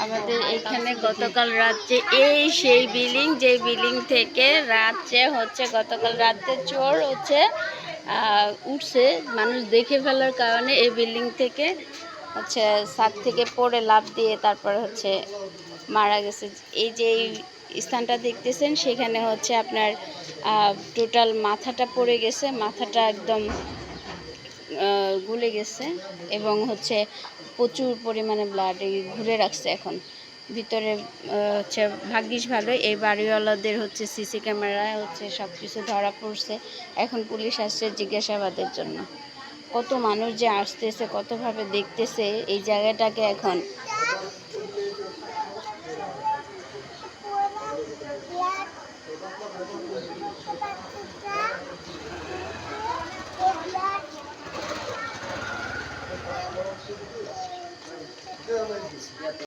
আমাদের এখানে গতকাল রাত্রে এই সেই বিল্ডিং, যে বিল্ডিং থেকে গতকাল রাত্রে চোর উঠছে, মানুষ দেখে ফেলার কারণে এই বিল্ডিং থেকে ছাদ থেকে পড়ে লাফ দিয়ে তারপর মারা গেছে। এই যে স্থানটা দেখতেছেন, সেখানে আপনার টোটাল মাথাটা পড়ে গেছে, মাথাটা একদম গলে গেছে এবং প্রচুর পরিমাণে ব্লাড ঘুরে রাখছে। এখন ভিতরে ভাগ্যিস ভালো এই বাড়িওয়ালাদের সিসি ক্যামেরায় সব কিছু ধরা পড়ছে। এখন পুলিশ আসছে জিজ্ঞাসাবাদের জন্য। কত মানুষ যে আসতেছে, কতভাবে দেখতেছে এই জায়গাটাকে। এখন